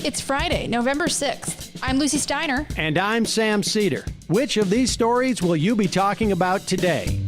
It's Friday, November 6th. I'm Lucy Steiner. And I'm Sam Cedar. Which of these stories will you be talking about today?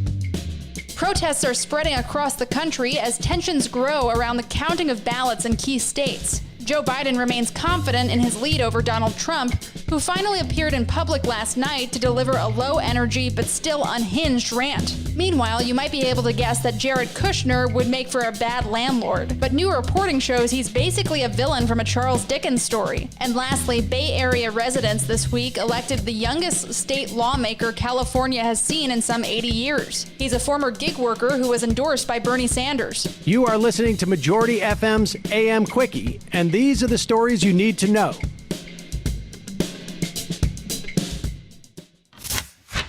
Protests are spreading across the country as tensions grow around the counting of ballots in key states. Joe Biden remains confident in his lead over Donald Trump, who finally appeared in public last night to deliver a low-energy but still unhinged rant. Meanwhile, you might be able to guess that Jared Kushner would make for a bad landlord, but new reporting shows he's basically a villain from a Charles Dickens story. And lastly, Bay Area residents this week elected the youngest state lawmaker California has seen in some 80 years. He's a former gig worker who was endorsed by Bernie Sanders. You are listening to Majority FM's AM Quickie, and these are the stories you need to know.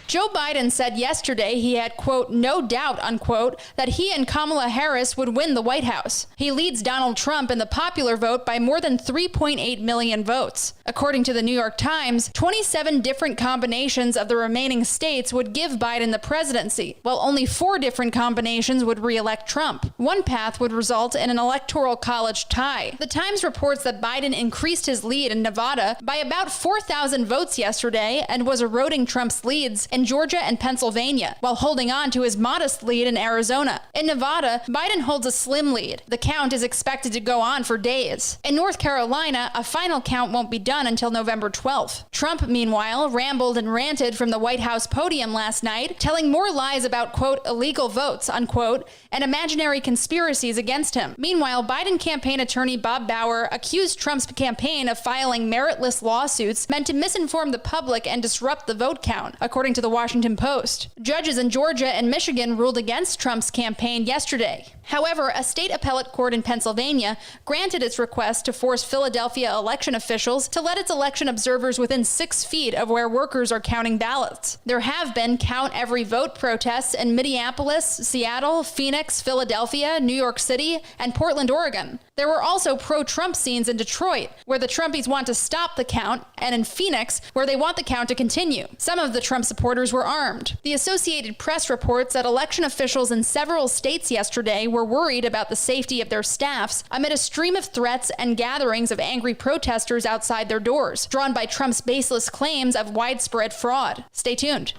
Joe Biden said yesterday he had, quote, no doubt, unquote, that he and Kamala Harris would win the White House. He leads Donald Trump in the popular vote by more than 3.8 million votes. According to the New York Times, 27 different combinations of the remaining states would give Biden the presidency, while only 4 different combinations would re-elect Trump. One path would result in an electoral college tie. The Times reports that Biden increased his lead in Nevada by about 4,000 votes yesterday and was eroding Trump's leads in Georgia and Pennsylvania, while holding on to his modest lead in Arizona. In Nevada, Biden holds a slim lead. The count is expected to go on for days. In North Carolina, a final count won't be done until November 12th. Trump, meanwhile, rambled and ranted from the White House podium last night, telling more lies about, quote, illegal votes, unquote, and imaginary conspiracies against him. Meanwhile, Biden campaign attorney Bob Bauer accused Trump's campaign of filing meritless lawsuits meant to misinform the public and disrupt the vote count, according to the Washington Post. Judges in Georgia and Michigan ruled against Trump's campaign yesterday. However, a state appellate court in Pennsylvania granted its request to force Philadelphia election officials to let its election observers within 6 feet of where workers are counting ballots. There have been count every vote protests in Minneapolis, Seattle, Phoenix, Philadelphia, New York City, and Portland, Oregon. There were also pro-Trump scenes in Detroit, where the Trumpies want to stop the count, and in Phoenix, where they want the count to continue. Some of the Trump supporters were armed. The Associated Press reports that election officials in several states yesterday were worried about the safety of their staffs amid a stream of threats and gatherings of angry protesters outside their doors, drawn by Trump's baseless claims of widespread fraud. Stay tuned.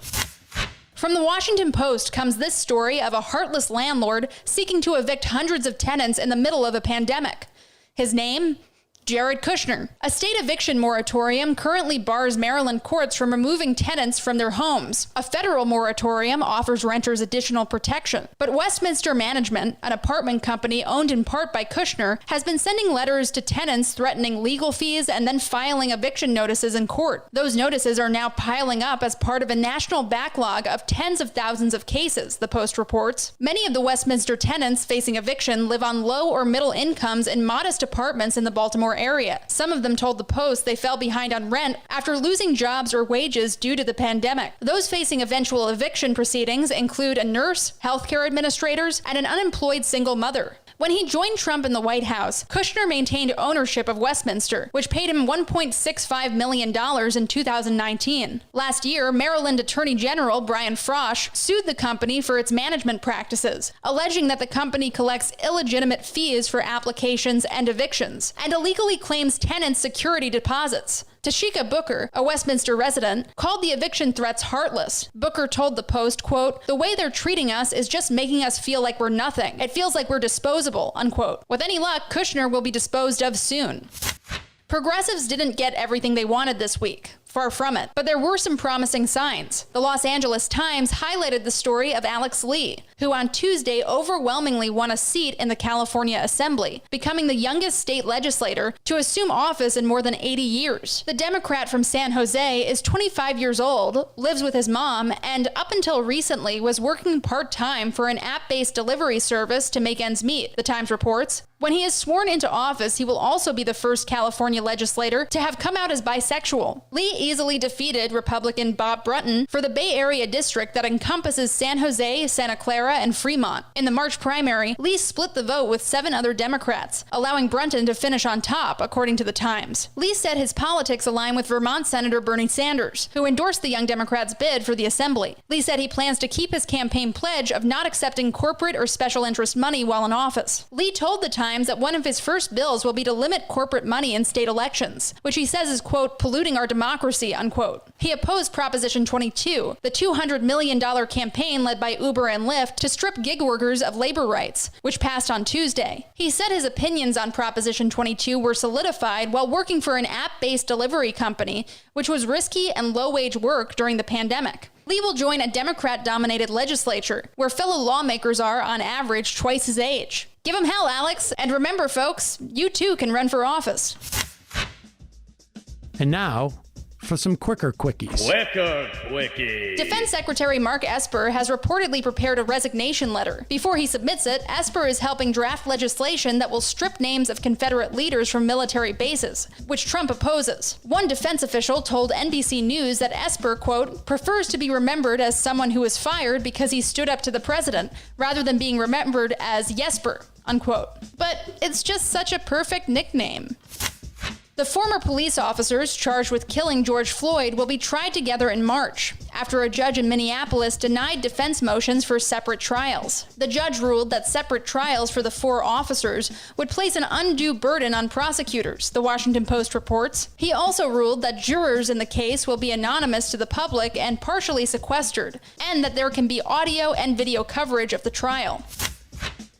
From the Washington Post comes this story of a heartless landlord seeking to evict hundreds of tenants in the middle of a pandemic. His name? Jared Kushner. A state eviction moratorium currently bars Maryland courts from removing tenants from their homes. A federal moratorium offers renters additional protection. But Westminster Management, an apartment company owned in part by Kushner, has been sending letters to tenants threatening legal fees and then filing eviction notices in court. Those notices are now piling up as part of a national backlog of tens of thousands of cases, the Post reports. Many of the Westminster tenants facing eviction live on low or middle incomes in modest apartments in the Baltimore area. Some of them told the Post they fell behind on rent after losing jobs or wages due to the pandemic. Those facing eventual eviction proceedings include a nurse, healthcare administrators, and an unemployed single mother. When he joined Trump in the White House, Kushner maintained ownership of Westminster, which paid him $1.65 million in 2019. Last year, Maryland Attorney General Brian Frosch sued the company for its management practices, alleging that the company collects illegitimate fees for applications and evictions, and illegally claims tenants' security deposits. Tashika Booker, a Westminster resident, called the eviction threats heartless. Booker told the Post, quote, "The way they're treating us is just making us feel like we're nothing. It feels like we're disposable," unquote. With any luck, Kushner will be disposed of soon. Progressives didn't get everything they wanted this week. Far from it. But there were some promising signs. The Los Angeles Times highlighted the story of Alex Lee, who on Tuesday overwhelmingly won a seat in the California Assembly, becoming the youngest state legislator to assume office in more than 80 years. The Democrat from San Jose is 25 years old, lives with his mom, and up until recently was working part-time for an app-based delivery service to make ends meet, the Times reports. When he is sworn into office, he will also be the first California legislator to have come out as bisexual. Lee easily defeated Republican Bob Brunton for the Bay Area district that encompasses San Jose, Santa Clara, Madera and Fremont. In the March primary, Lee split the vote with 7 other Democrats, allowing Brunton to finish on top, according to the Times. Lee said his politics align with Vermont Senator Bernie Sanders, who endorsed the Young Democrats' bid for the Assembly. Lee said he plans to keep his campaign pledge of not accepting corporate or special interest money while in office. Lee told the Times that one of his first bills will be to limit corporate money in state elections, which he says is, quote, polluting our democracy, unquote. He opposed Proposition 22, the $200 million campaign led by Uber and Lyft to strip gig workers of labor rights, which passed on Tuesday. He said his opinions on Proposition 22 were solidified while working for an app-based delivery company, which was risky and low-wage work during the pandemic. Lee will join a Democrat-dominated legislature, where fellow lawmakers are, on average, twice his age. Give him hell, Alex. And remember, folks, you too can run for office. And now, for some quicker quickies. Quicker quickie. Defense Secretary Mark Esper has reportedly prepared a resignation letter. Before he submits it, Esper is helping draft legislation that will strip names of Confederate leaders from military bases, which Trump opposes. One defense official told NBC News that Esper, quote, prefers to be remembered as someone who was fired because he stood up to the president, rather than being remembered as Jesper, unquote. But it's just such a perfect nickname. The former police officers charged with killing George Floyd will be tried together in March, after a judge in Minneapolis denied defense motions for separate trials. The judge ruled that separate trials for the 4 officers would place an undue burden on prosecutors, the Washington Post reports. He also ruled that jurors in the case will be anonymous to the public and partially sequestered, and that there can be audio and video coverage of the trial.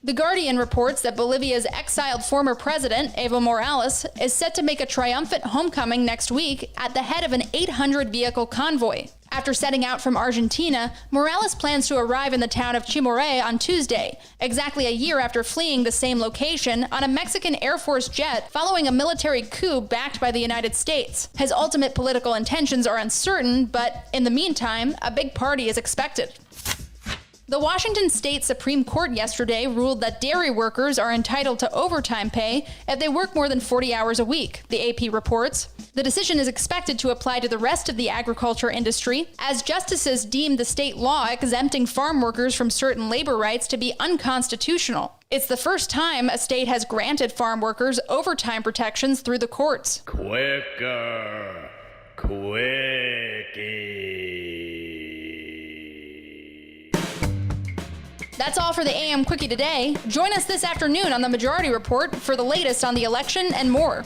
The Guardian reports that Bolivia's exiled former president, Evo Morales, is set to make a triumphant homecoming next week at the head of an 800-vehicle convoy. After setting out from Argentina, Morales plans to arrive in the town of Chimoré on Tuesday, exactly a year after fleeing the same location on a Mexican Air Force jet following a military coup backed by the United States. His ultimate political intentions are uncertain, but in the meantime, a big party is expected. The Washington State Supreme Court yesterday ruled that dairy workers are entitled to overtime pay if they work more than 40 hours a week, the AP reports. The decision is expected to apply to the rest of the agriculture industry, as justices deemed the state law exempting farm workers from certain labor rights to be unconstitutional. It's the first time a state has granted farm workers overtime protections through the courts. Quicker quickie. That's all for the AM Quickie today. Join us this afternoon on the Majority Report for the latest on the election and more.